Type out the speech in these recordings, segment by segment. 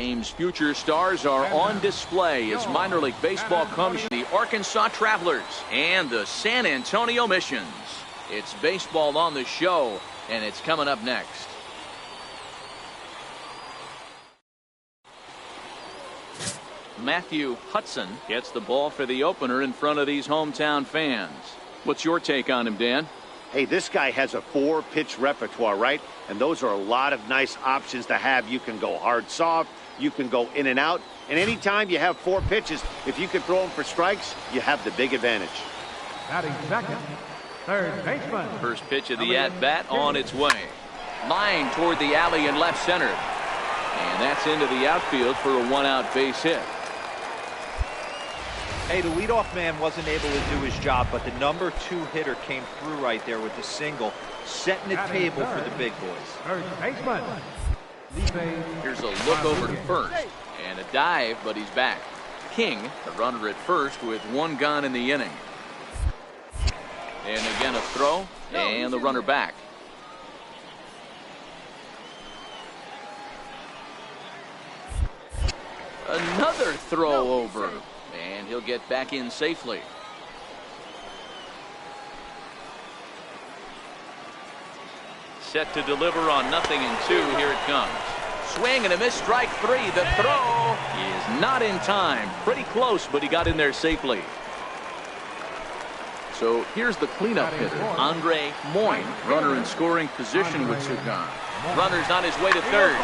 Game's future stars are on display as minor league baseball comes to the Arkansas Travelers and the San Antonio Missions. It's baseball on the show, and it's coming up next. Matthew Hudson gets the ball for the opener in front of these hometown fans. What's your take on him, Dan? Hey, this guy has a 4-pitch repertoire, right? And those are a lot of nice options to have. You can go hard, soft. You can go in and out. And anytime you have 4 pitches, if you can throw them for strikes, you have the big advantage. Batting second, third baseman. First pitch of the at-bat on its way. Line toward the alley in left center. And that's into the outfield for a 1-out base hit. Hey, the leadoff man wasn't able to do his job, but the number 2 hitter came through right there with the single, setting the table for the big boys. Third baseman. Here's a look over to first and a dive, but he's back. King, the runner at first, with 1 gone in the inning. And again a throw and the runner back. Another throw over, and he'll get back in safely. Set to deliver on 0-2. Here it comes. Swing and a miss, strike 3. The throw is not in time. Pretty close, but he got in there safely. So here's the cleanup hitter, Andre Moyne. Runner in scoring position with Sugan. Runner's on his way to third.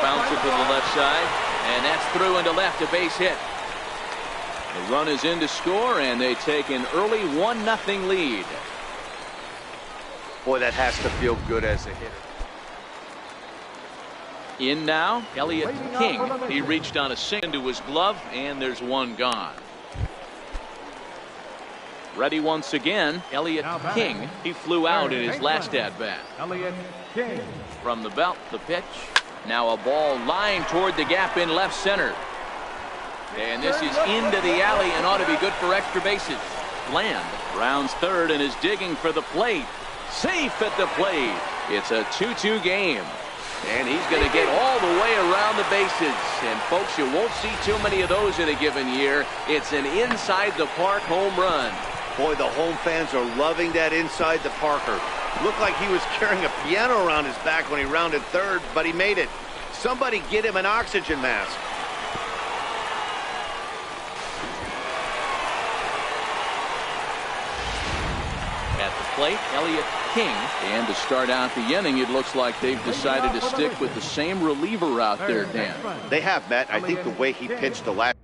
Bounce it to the left side, and that's through into left, a base hit. The run is in to score, and they take an early 1-0 lead. Boy, that has to feel good as a hitter. In now, Elliott King. He reached on a single into his glove, and there's 1 gone. Ready once again, Elliott King. He flew out in his last at-bat. Elliott King. From the belt, the pitch. Now a ball lined toward the gap in left center. And this is into the alley and ought to be good for extra bases. Bland rounds third and is digging for the plate. Safe at the plate. It's a 2-2 game. And he's going to get all the way around the bases. And folks, you won't see too many of those in a given year. It's an inside the park home run. Boy, the home fans are loving that inside the Parker. Looked like he was carrying a piano around his back when he rounded third, but he made it. Somebody get him an oxygen mask. At the plate, Elliott King. And to start out the inning, it looks like they've decided to stick with the same reliever out there, Dan. They have, Matt. I think the way he pitched the last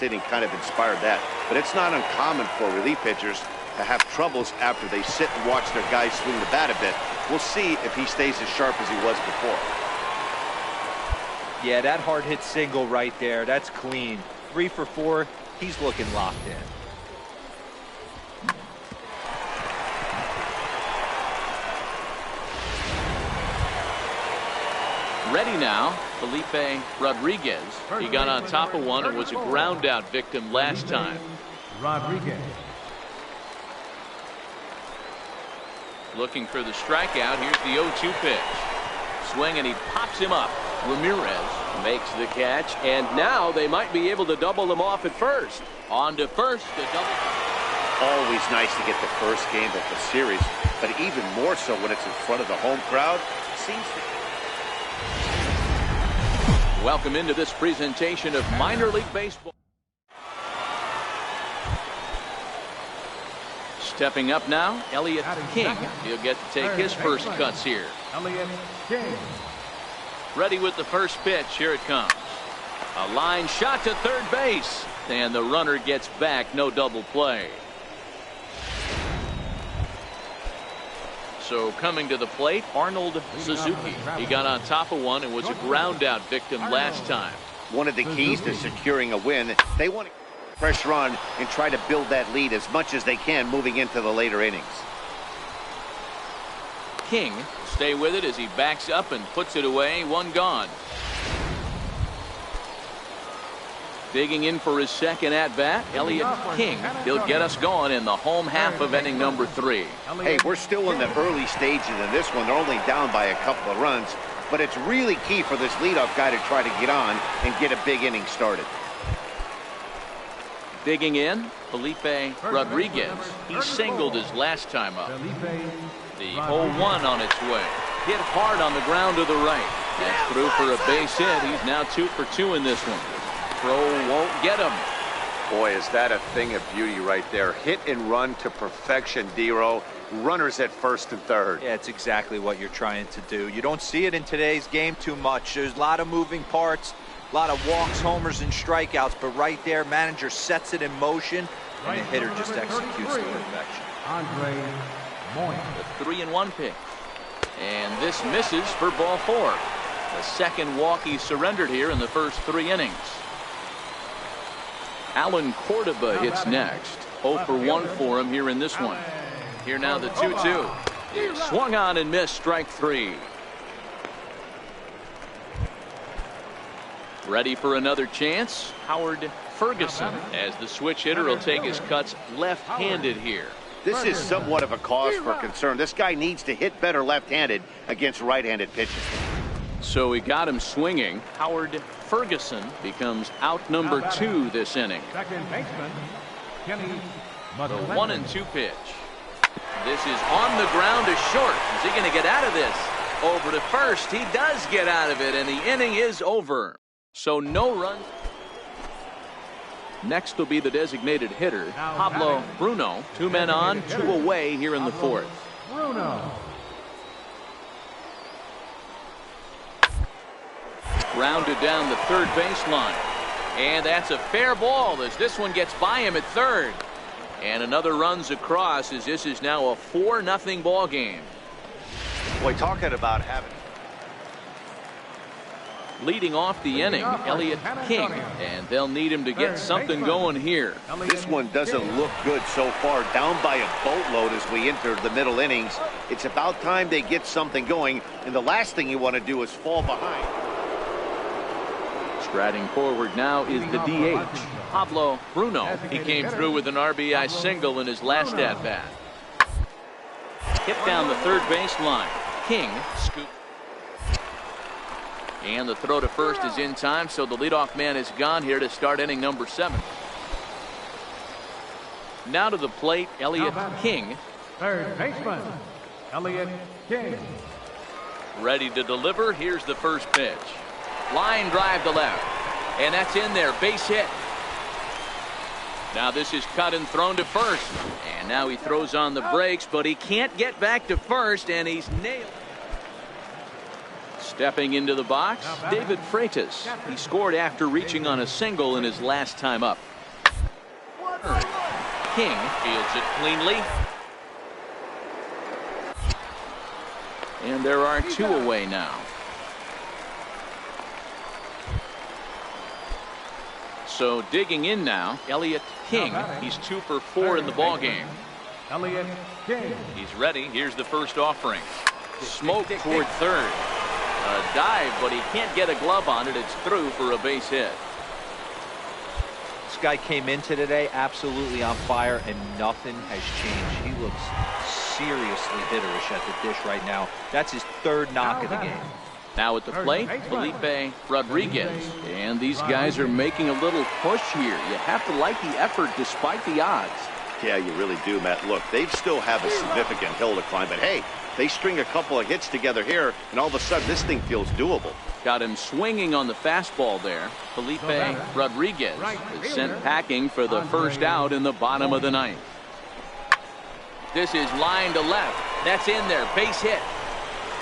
last inning kind of inspired that. But it's not uncommon for relief pitchers to have troubles after they sit and watch their guys swing the bat a bit. We'll see if he stays as sharp as he was before. Yeah, that hard hit single right there, that's clean. 3 for 4, he's looking locked in. Ready now, Felipe Rodriguez. He got on top of one and was a ground out victim last time. Rodriguez. Looking for the strikeout. Here's the 0-2 pitch. Swing and he pops him up. Ramirez makes the catch, and now they might be able to double them off at first. On to first, the double. Always nice to get the first game of the series, but even more so when it's in front of the home crowd. Seems to... Welcome into this presentation of Minor League Baseball. Stepping up now, Elliott King. He'll get to take his first cuts here. Elliott King. Ready with the first pitch. Here it comes. A line shot to third base. And the runner gets back. No double play. So coming to the plate, Arnold Suzuki. He got on top of one and was a ground out victim last time. One of the keys to securing a win, they want to pressure on and try to build that lead as much as they can moving into the later innings. King stay with it as he backs up and puts it away. One gone. Digging in for his second at-bat, Elliott King. He'll get us going in the home half of inning number 3. Hey, we're still in the early stages of this one. They're only down by a couple of runs, but it's really key for this leadoff guy to try to get on and get a big inning started. Digging in, Felipe Rodriguez. He singled his last time up. The 0-1 on its way. Hit hard on the ground to the right. That's through for a base hit. He's now 2 for 2 in this one. Throw won't get him. Boy, is that a thing of beauty right there. Hit and run to perfection, Dero. Runners at first and third. Yeah, it's exactly what you're trying to do. You don't see it in today's game too much. There's a lot of moving parts, a lot of walks, homers, and strikeouts, but right there, manager sets it in motion, and the hitter just executes to perfection. Andre Moya. The 3-1 pitch. And this misses for ball 4. The second walk he surrendered here in the first 3 innings. Alan Cordoba hits next. 0 for 1 for him here in this one. Here now the 2-2. Swung on and missed, strike 3. Ready for another chance. Howard Ferguson, as the switch hitter, will take his cuts left-handed here. This is somewhat of a cause for concern. This guy needs to hit better left-handed against right-handed pitches. So he got him swinging. Howard Ferguson becomes out number 2 this inning. Second baseman, Kenny. The 1-2 pitch. This is on the ground to short. Is he going to get out of this? Over to first. He does get out of it, and the inning is over. So no runs. Next will be the designated hitter, Pablo Bruno. 2 men on, 2 away here in the 4th. Bruno. Grounded down the third baseline. And that's a fair ball as this one gets by him at third. And another runs across as this is now a 4-0 ball game. Boy, talking about having... Leading off the inning, Elliott King, and they'll need him to get something going here. This one doesn't look good so far. Down by a boatload as we enter the middle innings. It's about time they get something going, and the last thing you want to do is fall behind. Striding forward now is the DH, Pablo Bruno. He came through with an RBI single in his last at-bat. Hit down the third baseline. King scoop. And the throw to first is in time, so the leadoff man is gone here to start inning number 7. Now to the plate, Elliott King. Third baseman, Elliott King. Ready to deliver. Here's the first pitch. Line drive to left. And that's in there. Base hit. Now this is cut and thrown to first. And now he throws on the brakes, but he can't get back to first, and he's nailed. Stepping into the box, David Freitas. He scored after reaching on a single in his last time up. King fields it cleanly. And there are two away now. So digging in now, Elliott King. He's 2 for 4 in the ballgame. Elliott King. He's ready. Here's the first offering. Smoke toward third. A dive, but he can't get a glove on it. It's through for a base hit. This guy came into today absolutely on fire, and nothing has changed. He looks seriously hitterish at the dish right now. That's his 3rd knock of the game. Now at the plate, Felipe Rodriguez. And these guys are making a little push here. You have to like the effort despite the odds. Yeah, you really do, Matt. Look, they still have a significant hill to climb, but hey, they string a couple of hits together here, and all of a sudden this thing feels doable. Got him swinging on the fastball there. Felipe Rodriguez is sent packing for the first out in the bottom of the 9th. This is line to left. That's in there. Base hit.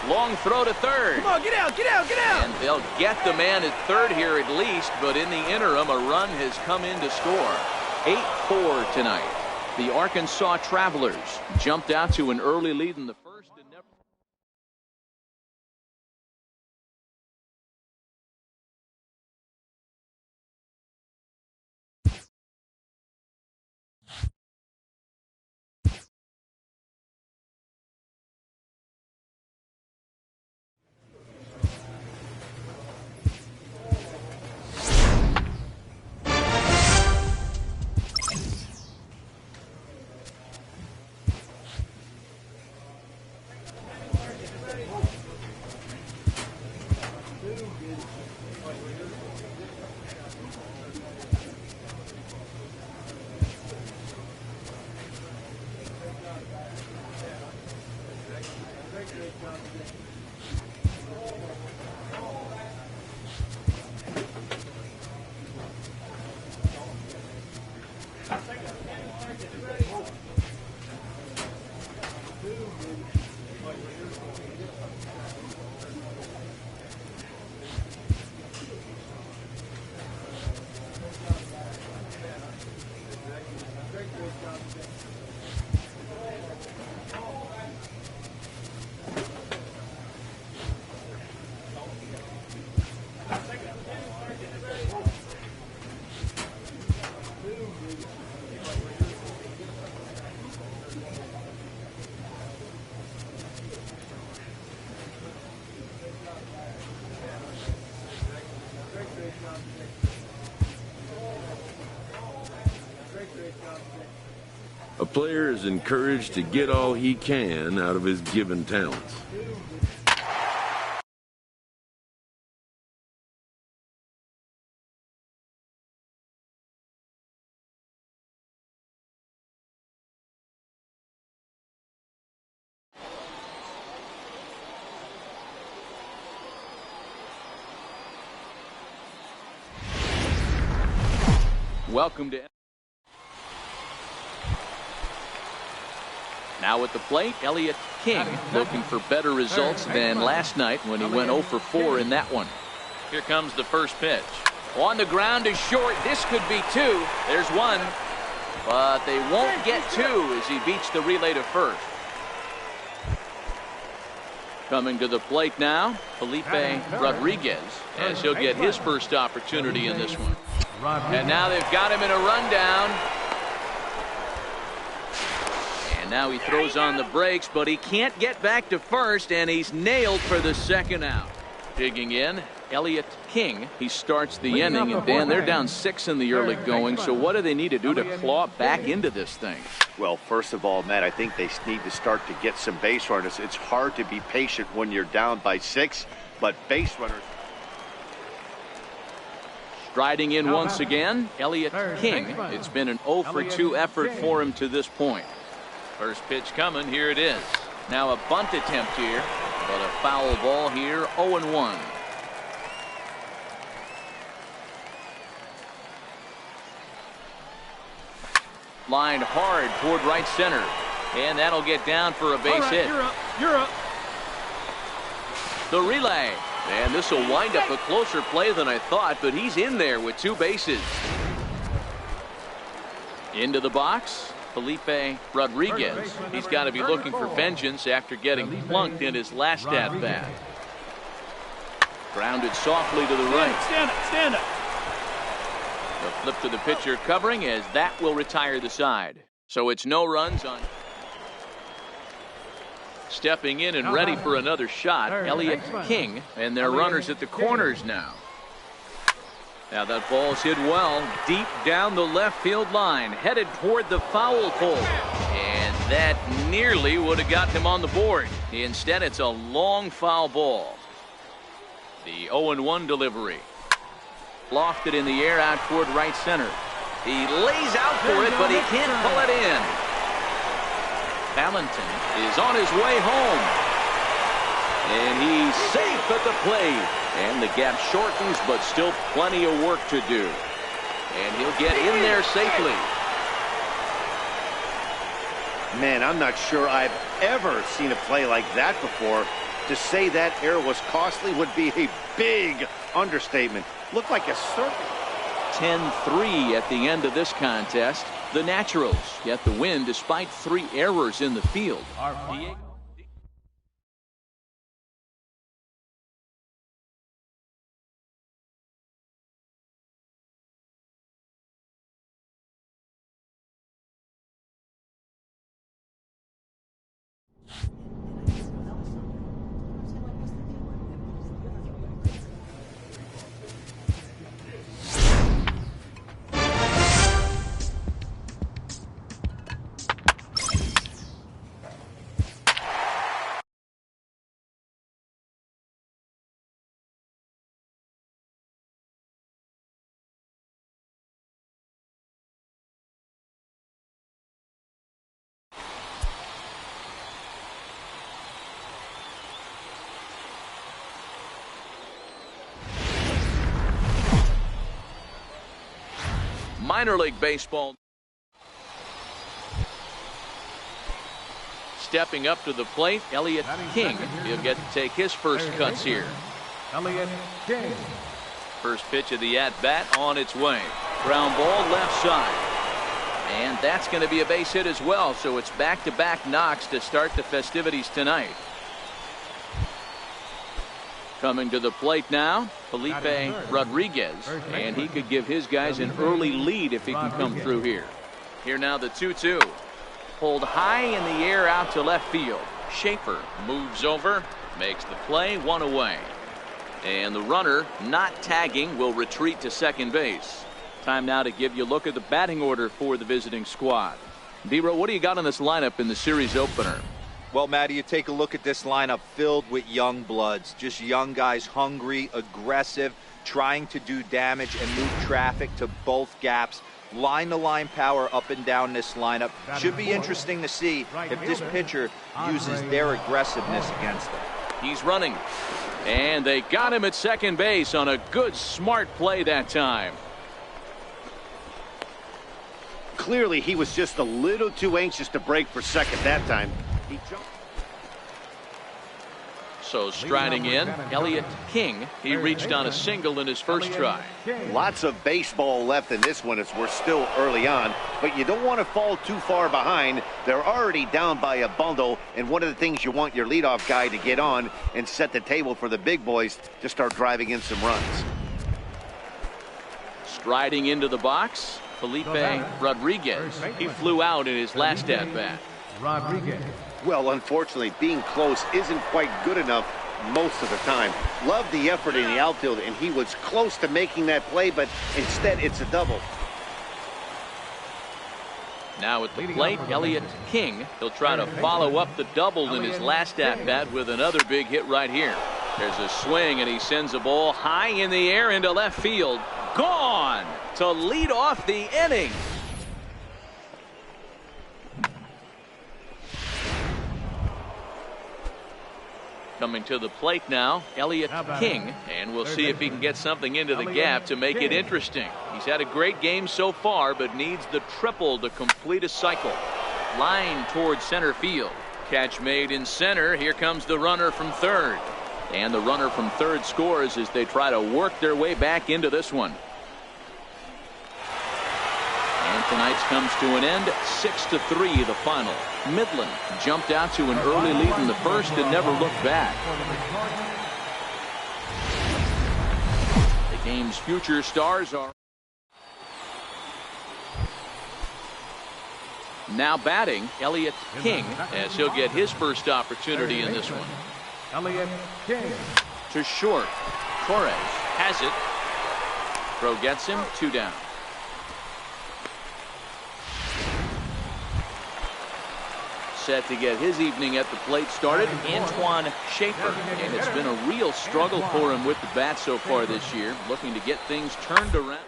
Long throw to third. Come on, get out, get out, get out. And they'll get the man at third here at least, but in the interim, a run has come in to score. 8-4 tonight. The Arkansas Travelers jumped out to an early lead in the first and never. A player is encouraged to get all he can out of his given talents. Welcome to. Now at the plate, Elliott King looking for better results than last night when he went 0 for 4 in that one. Here comes the first pitch. On the ground is short. This could be 2. There's 1. But they won't get 2 as he beats the relay to first. Coming to the plate now, Felipe Rodriguez, as he'll get his first opportunity in this one. And now they've got him in a rundown. And now he throws on the brakes, but he can't get back to first, and he's nailed for the second out. Digging in, Elliott King. He starts the inning, and Dan, they're down 6 in the early going, so what do they need to do to claw back into this thing? Well, first of all, Matt, I think they need to start to get some base runners. It's hard to be patient when you're down by 6, but base runners. Striding in once again, Elliott King. It's been an 0 for 2 effort for him to this point. First pitch coming, here it is. Now a bunt attempt here, but a foul ball here, 0-1. Lined hard toward right center, and that'll get down for a base hit. You're up. The relay, And this will wind up a closer play than I thought, but he's in there with 2 bases. Into the box, Felipe Rodriguez. He's got to be looking for vengeance after getting plunked in his last at-bat. Grounded softly to the right. Stand up. The flip to the pitcher covering as that will retire the side. So it's no runs on. Stepping in and ready for another shot, Elliott King, and their runners at the corners now. Now that ball's hit well, deep down the left field line, headed toward the foul pole. And that nearly would have got him on the board. Instead, it's a long foul ball. The 0-1 delivery. Lofted in the air out toward right center. He lays out for it, but he can't pull it in. Valentin is on his way home. And he's safe at the plate. And the gap shortens, but still plenty of work to do. And he'll get in there safely. Man, I'm not sure I've ever seen a play like that before. To say that error was costly would be a big understatement. Looked like a circle. 10-3 at the end of this contest. The Naturals get the win despite 3 errors in the field. Minor League Baseball. Stepping up to the plate, Elliott King. He'll get to take his first cuts here. Elliott King. First pitch of the at-bat on its way. Ground ball left side. And that's going to be a base hit as well, so it's back-to-back knocks to start the festivities tonight. Coming to the plate now, Felipe Rodriguez, and he could give his guys an early lead if he can come through here. Here now the 2-2. Pulled high in the air out to left field. Schaefer moves over, makes the play, 1 away. And the runner, not tagging, will retreat to second base. Time now to give you a look at the batting order for the visiting squad. D-Row, what do you got on this lineup in the series opener? Well, Matty, you take a look at this lineup filled with young bloods. Just young guys, hungry, aggressive, trying to do damage and move traffic to both gaps. Line-to-line power up and down this lineup. Should be interesting to see if this pitcher uses their aggressiveness against them. He's running. And they got him at second base on a good, smart play that time. Clearly, he was just a little too anxious to break for second that time. He jumped. So striding in, Elliott King. He reached on a single in his first try. Lots of baseball left in this one as we're still early on, but you don't want to fall too far behind. They're already down by a bundle, and one of the things you want your leadoff guy to get on and set the table for the big boys to start driving in some runs. Striding into the box, Felipe Rodriguez. He flew out in his last at-bat. Rodriguez. Well, unfortunately, being close isn't quite good enough most of the time. Loved the effort in the outfield, and he was close to making that play, but instead it's a double. Now at the plate, Elliott King. He'll try to follow up the double in his last at-bat with another big hit right here. There's a swing, and he sends a ball high in the air into left field. Gone to lead off the inning. Coming to the plate now, Elliott King, and we'll see if he can get something into the gap to make it interesting. He's had a great game so far, but needs the triple to complete a cycle. Line towards center field. Catch made in center. Here comes the runner from third. And the runner from third scores as they try to work their way back into this one. And tonight's comes to an end, 6-3 the final. Midland jumped out to an early lead in the first and never looked back. The game's future stars are now batting Elliott King as he'll get his first opportunity in this one. Elliott King. To short. Torres has it. Throw gets him, 2 down. Set to get his evening at the plate started, Antoine Schaefer. And it's been a real struggle for him with the bat so far this year, looking to get things turned around.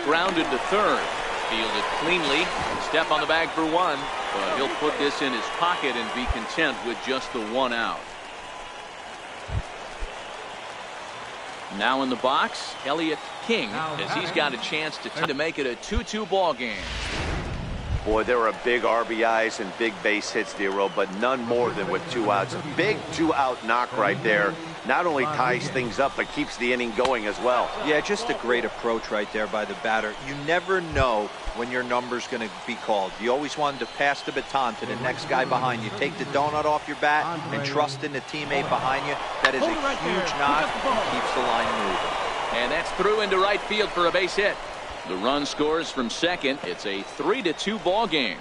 Grounded to third. Fielded cleanly. Step on the bag for 1. But he'll put this in his pocket and be content with just the 1 out. Now in the box, Elliott King, as he's got a chance to make it a 2-2 ball game. Boy, there are big RBIs and big base hits, Dero, but none more than with 2 outs. A big 2-out knock right there. Not only ties things up, but keeps the inning going as well. Yeah, just a great approach right there by the batter. You never know when your number's going to be called. You always wanted to pass the baton to the next guy behind you. Take the donut off your bat and trust in the teammate behind you. That is a huge nod. Keeps the line moving. And that's through into right field for a base hit. The run scores from second. It's a 3-2 ball game.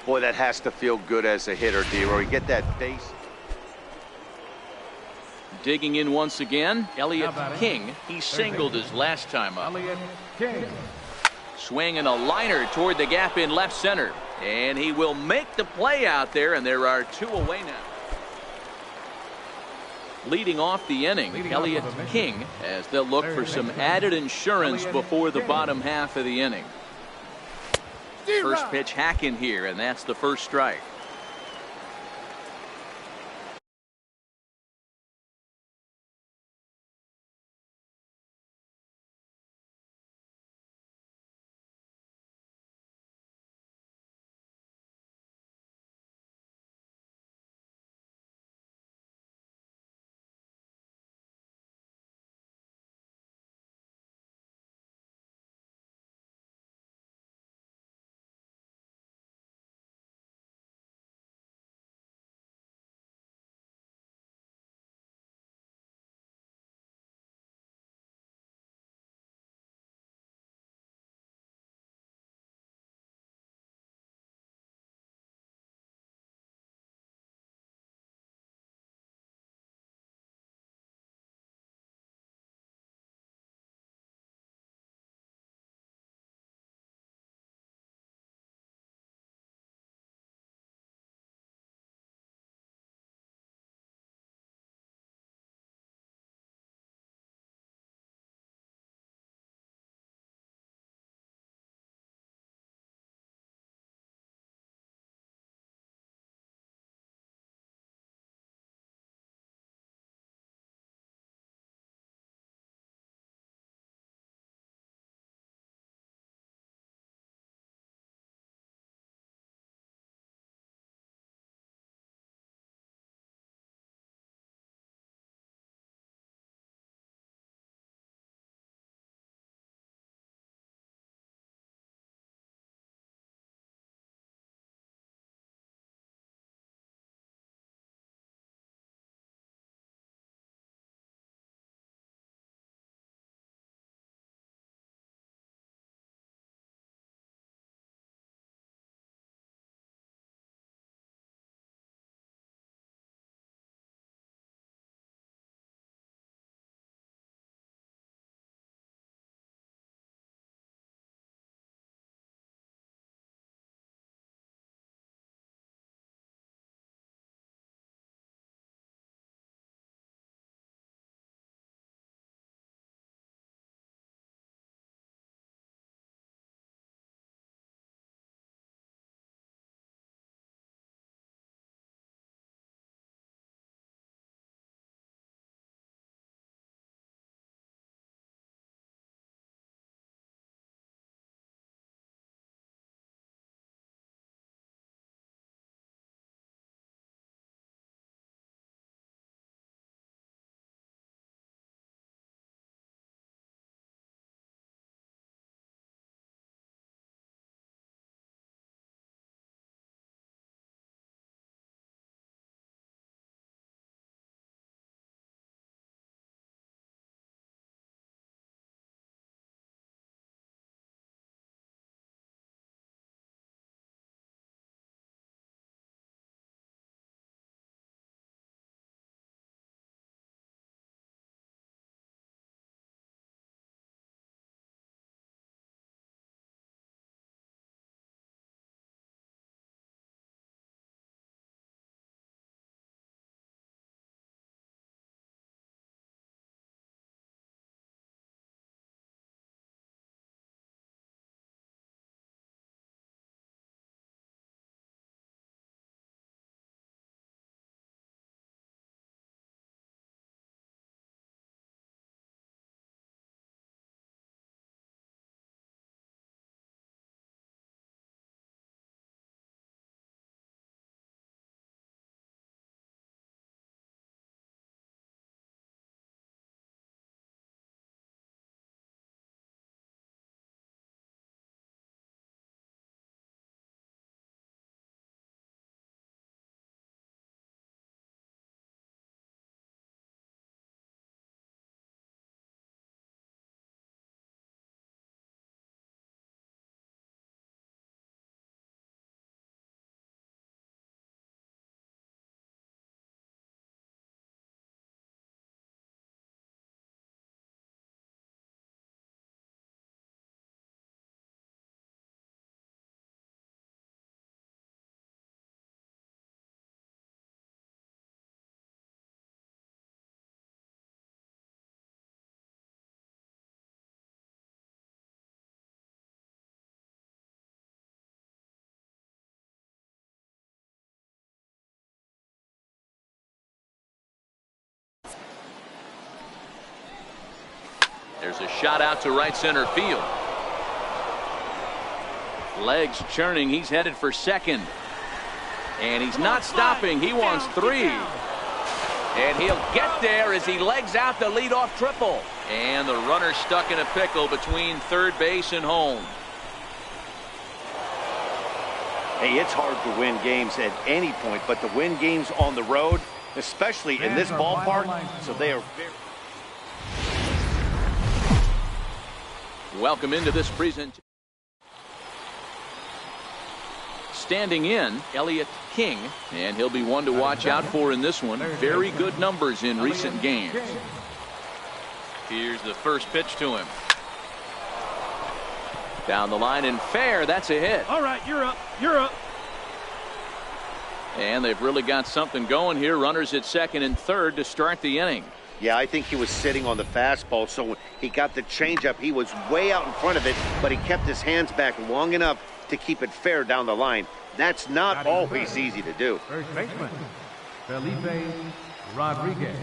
Boy, that has to feel good as a hitter, Dero. You get that base. Digging in once again, Elliott King. He singled his last time up. Elliott King. Swinging a liner toward the gap in left center. And he will make the play out there, and there are 2 away now. Leading off the inning, Elliott King, as they'll look for some added insurance before the bottom half of the inning. First pitch hack in here, and that's the first strike. There's a shot out to right center field. Legs churning. He's headed for second. And he's not stopping. He wants 3. And he'll get there as he legs out the leadoff triple. And the runner stuck in a pickle between third base and home. Hey, it's hard to win games at any point, but to win games on the road, especially in this ballpark, so they are very... Welcome into this presentation. Standing in, Elliott King, and he'll be one to watch out for in this one. Very good numbers in recent games. Here's the first pitch to him. Down the line and fair. That's a hit. All right, you're up. You're up. And they've really got something going here. Runners at second and third to start the inning. Yeah, I think he was sitting on the fastball, so when he got the changeup, he was way out in front of it, but he kept his hands back long enough to keep it fair down the line. That's not always easy to do. First baseman, Felipe Rodriguez.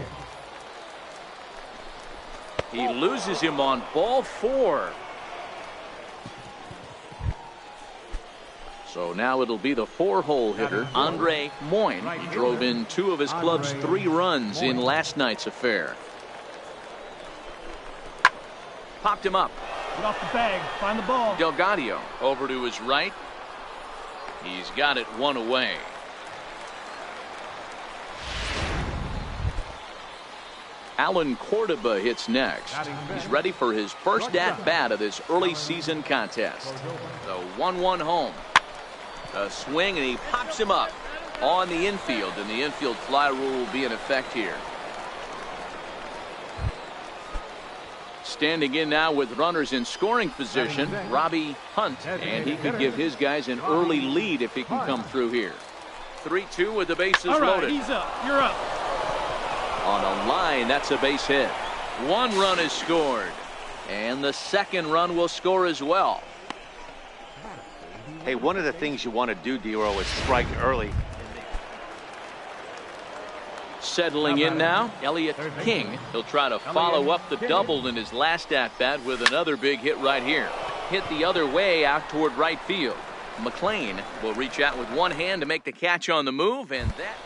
He loses him on ball 4. So now it'll be the 4-hole hitter, Andre Moyne. He drove in 2 of his club's 3 runs in last night's affair. Popped him up. Get off the bag. Find the ball. Delgado over to his right. He's got it 1 away. Alan Cordoba hits next. He's ready for his first at-bat of this early season contest. The 1-1 home. A swing, and he pops him up on the infield, and the infield fly rule will be in effect here. Standing in now with runners in scoring position, Robbie Hunt, and he could give his guys an early lead if he can come through here. 3-2 with the bases loaded. He's up. You're up. On a line, that's a base hit. 1 run is scored, and the second run will score as well. Hey, one of the things you want to do, D-Row, is strike early. Settling in now, Elliott King. He'll try to follow up the double in his last at-bat with another big hit right here. Hit the other way out toward right field. McLean will reach out with one hand to make the catch on the move, and that...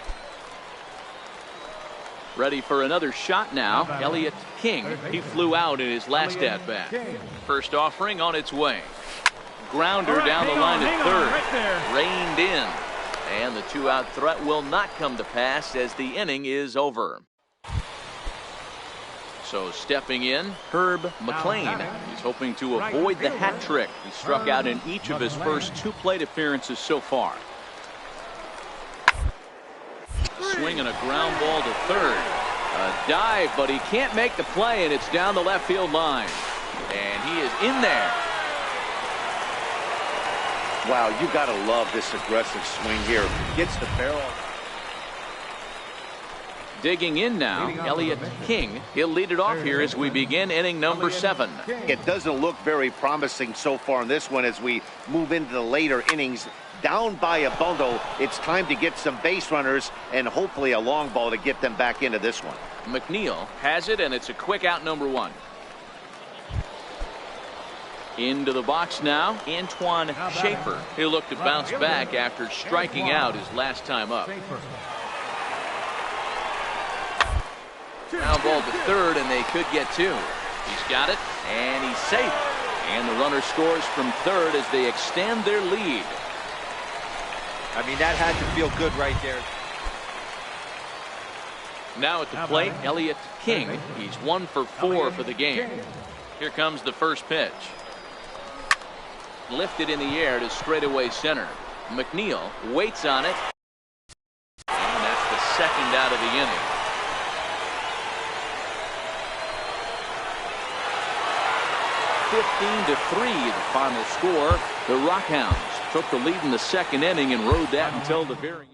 Ready for another shot now, Elliott King. He flew out in his last at-bat. First offering on its way. Grounder down the line at third. Reined in. And the 2-out threat will not come to pass as the inning is over. So stepping in, Herb McLean. He's hoping to avoid the hat trick. He struck out in each of his first 2 plate appearances so far. Swinging a ground ball to third. A dive, but he can't make the play, and it's down the left field line. And he is in there. Wow, you got to love this aggressive swing here. Gets the barrel. Digging in now, Elliott King. He'll lead it off here as we begin inning number 7. It doesn't look very promising so far in this one as we move into the later innings. Down by a bundle, it's time to get some base runners and hopefully a long ball to get them back into this one. McNeil has it, and it's a quick out number 1. Into the box now, Antoine Schaefer. He'll look to bounce back after striking out his last time up. Now ball to third, and they could get 2. He's got it, and he's safe. And the runner scores from third as they extend their lead. I mean, that had to feel good right there. Now at the plate, Elliott King. He's 1 for 4 for the game. Here comes the first pitch. Lifted in the air to straightaway center. McNeil waits on it. And that's the second out of the inning. (15-3) the final score. The Rockhounds took the lead in the second inning and rode that until the very end.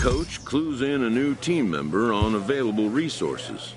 coach clues in a new team member on available resources.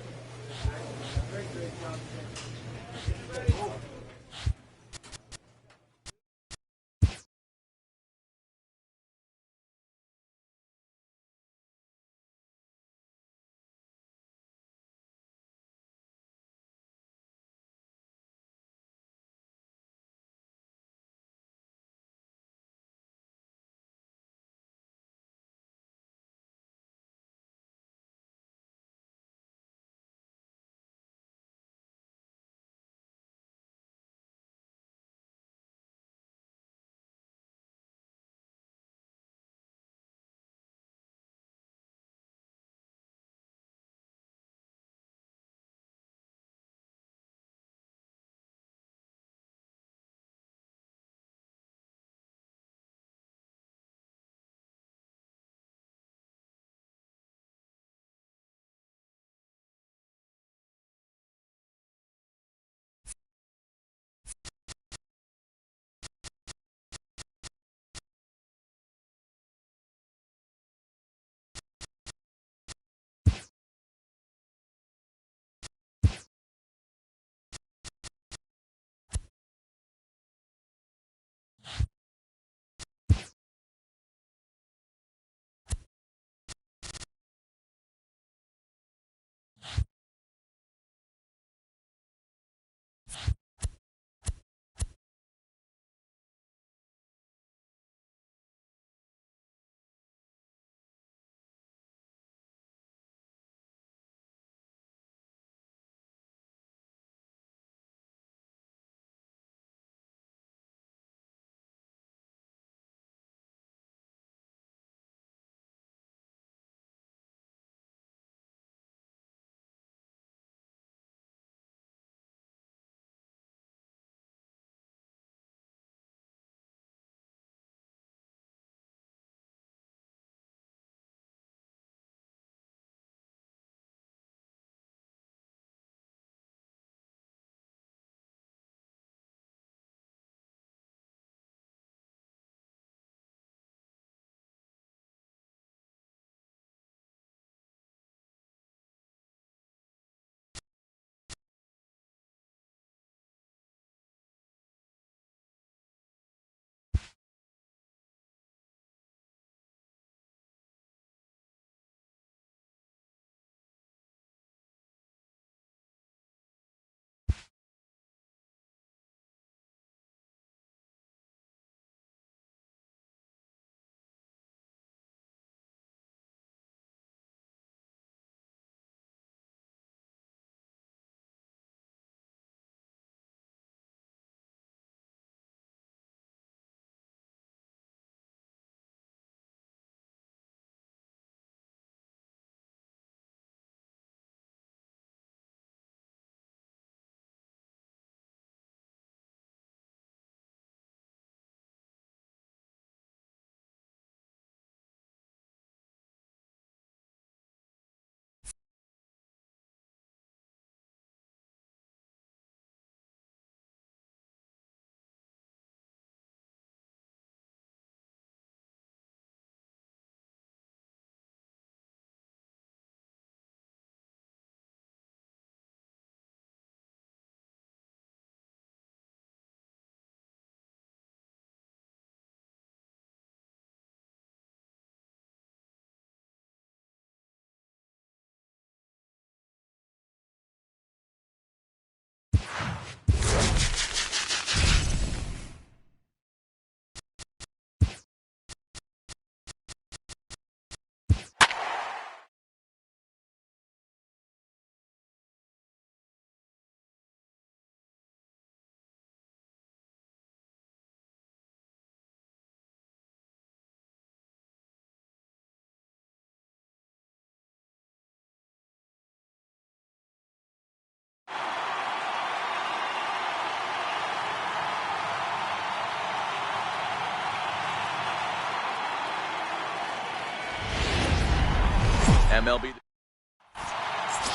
MLB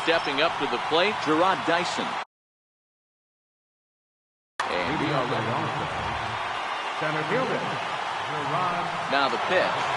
stepping up to the plate, Gerard Dyson. And we are ready. Center fielder, Gerard. Now the pitch.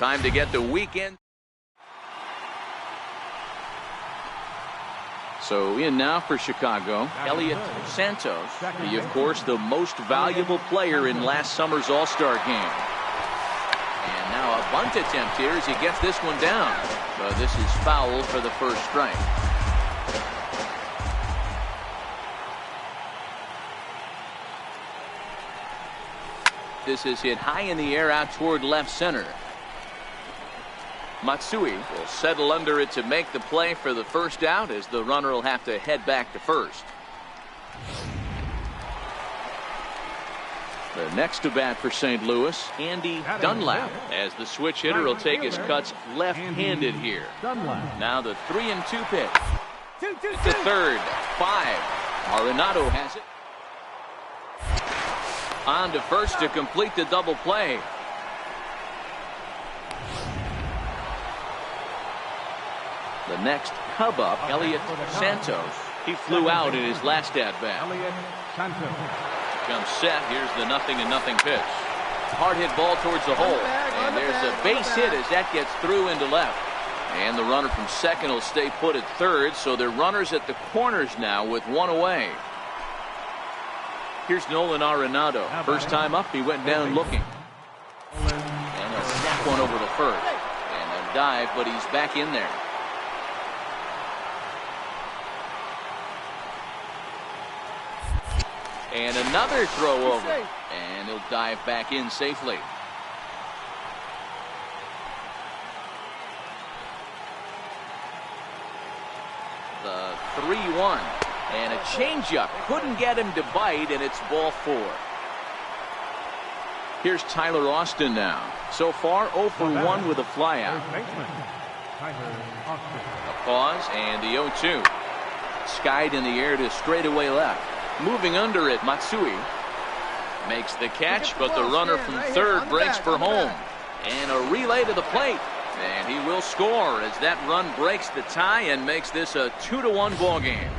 Time to get the weekend. So in now for Chicago, Elliot Santos, of course, the most valuable player in last summer's All-Star game. And now a bunt attempt here as he gets this one down. But this is foul for the first strike. This is hit high in the air out toward left center. Matsui will settle under it to make the play for the first out as the runner will have to head back to first. The next to bat for St. Louis, Andy Dunlap, as the switch hitter will take his cuts left-handed here. Now the 3-2 pitch. To third, 5. Arenado has it. On to first to complete the double play. The next Cub up, Elliot Santos. He flew out in his last at-bat. Comes set. Here's the 0-0 pitch. Hard hit ball towards the hole. And there's a base hit as that gets through into left. And the runner from second will stay put at third. So they're runners at the corners now with one away. Here's Nolan Arenado. First time up, he went down looking. And he'll snap one over to first. And a dive, but he's back in there. And another throw over. And he'll dive back in safely. The 3-1. And a changeup. Couldn't get him to bite, and it's ball 4. Here's Tyler Austin now. So far, 0 for 1 with a flyout. A pause, and the 0-2. Skied in the air to straightaway left. Moving under it, Matsui makes the catch, but the runner from third breaks for home. And a relay to the plate. And he will score as that run breaks the tie and makes this a 2-1 ball game.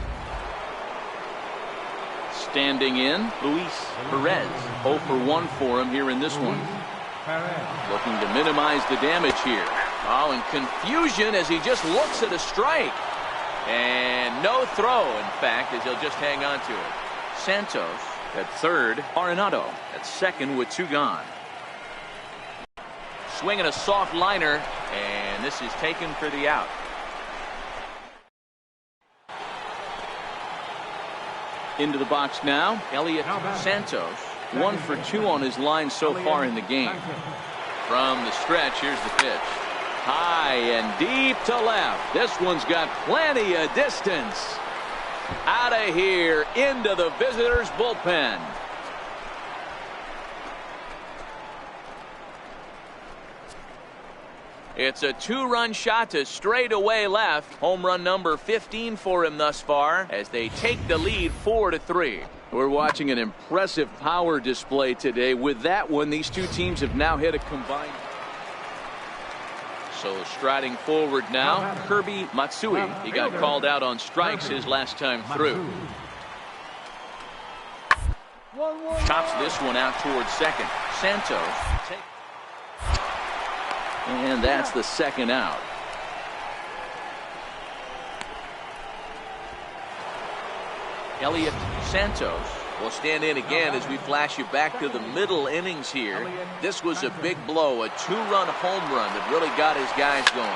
Standing in, Luis Perez. 0 for 1 for him here in this one. Looking to minimize the damage here. Oh, and confusion as he just looks at a strike. And no throw, in fact, as he'll just hang on to it. Santos at third. Arenado at second with 2 gone. Swinging a soft liner, and this is taken for the out. Into the box now, Elliot Santos. 1 for 2 on his line so far in the game. From the stretch, here's the pitch. High and deep to left. This one's got plenty of distance. Out of here, into the visitors' bullpen. It's a 2-run shot to straightaway left. Home run number 15 for him thus far as they take the lead 4-3. We're watching an impressive power display today. With that one, these two teams have now hit a combined. So striding forward now, Kirby Matsui. He got called out on strikes his last time through. Chops this one out towards second. Santos. And that's the second out. Elliot Santos will stand in again as we flash you back to the middle innings here. This was a big blow, a 2-run home run that really got his guys going.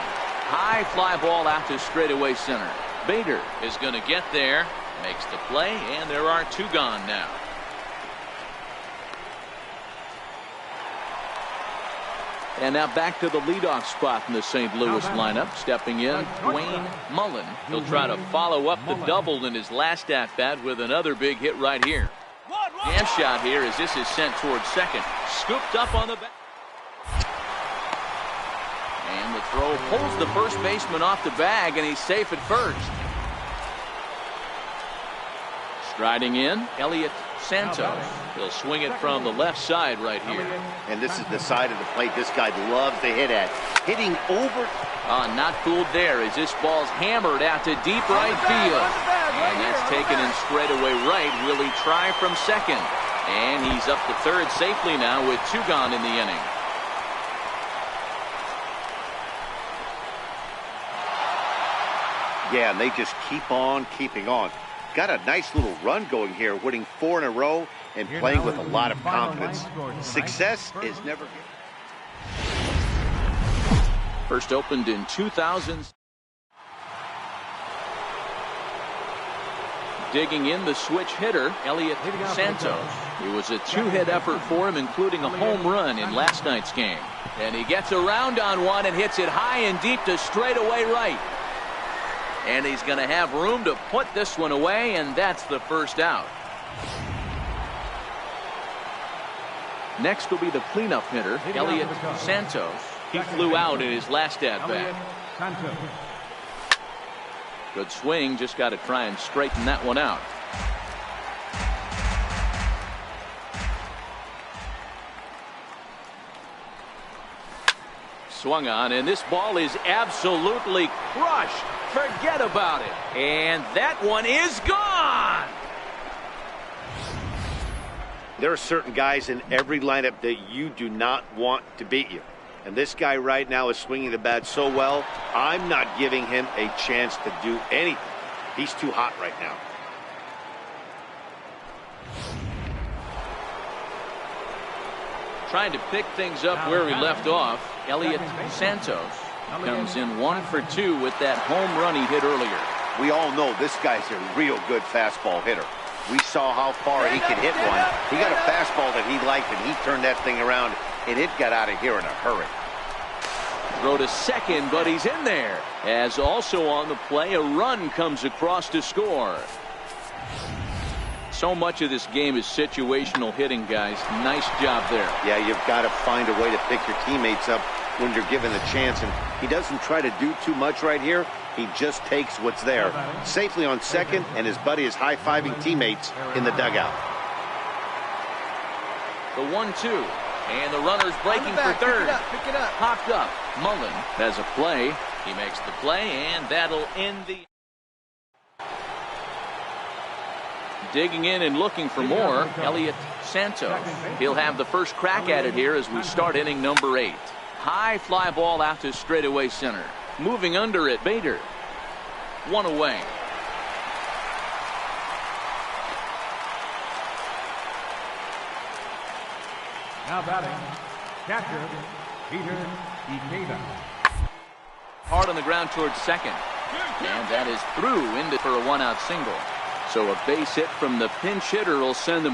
High fly ball out to straightaway center. Bader is going to get there, makes the play, and there are 2 gone now. And now back to the leadoff spot in the St. Louis lineup. Stepping in, Dwayne Mullen. He'll try to follow up the double in his last at-bat with another big hit right here. Jam shot here as this is sent towards second. Scooped up on the back. And the throw pulls the first baseman off the bag, and he's safe at first. Striding in, Elliot Santos. He'll swing it from the left side right here. And this is the side of the plate this guy loves to hit at. Hitting over. Not fooled there as this ball's hammered out to deep right field. And that's taken in straightaway right. Will he try from second? And he's up to third safely now with 2 gone in the inning. Yeah, and they just keep on keeping on. Got a nice little run going here, winning 4 in a row and playing with a lot of confidence. Success is never... First opened in 2000. Digging in the switch hitter, Elliot Santos. It was a 2-hit effort for him, including a home run in last night's game. And he gets around on one and hits it high and deep to straightaway right. And he's going to have room to put this one away, and that's the first out. Next will be the cleanup hitter, Elliot Santos. He flew out in his last at-bat. Good swing, just got to try and straighten that one out. Swung on, and this ball is absolutely crushed. Forget about it. And that one is gone. There are certain guys in every lineup that you do not want to beat you. And this guy right now is swinging the bat so well, I'm not giving him a chance to do anything. He's too hot right now. Trying to pick things up where he left off, Elliot Santos comes in 1 for 2 with that home run he hit earlier. We all know this guy's a real good fastball hitter. We saw how far he could hit one. He got a fastball that he liked, and he turned that thing around, and it got out of here in a hurry. Throw to second, but he's in there. As also on the play, a run comes across to score. So much of this game is situational hitting, guys. Nice job there. Yeah, you've got to find a way to pick your teammates up when you're given the chance, and he doesn't try to do too much right here. He just takes what's there. Safely on second, and his buddy is high-fiving teammates in the dugout. The 1-2. And the runner's breaking for third. Pick it up. Popped up. Mullen has a play. He makes the play, and that'll end the... Digging in and looking for more, Elliot Santos. He'll have the first crack at it here as we start inning number 8. High fly ball out to straightaway center. Moving under it, Bader. 1 away. Now batting, catcher, Peter Ikeda. Hard on the ground towards second. And that is through into for a 1-out single. So a base hit from the pinch hitter will send them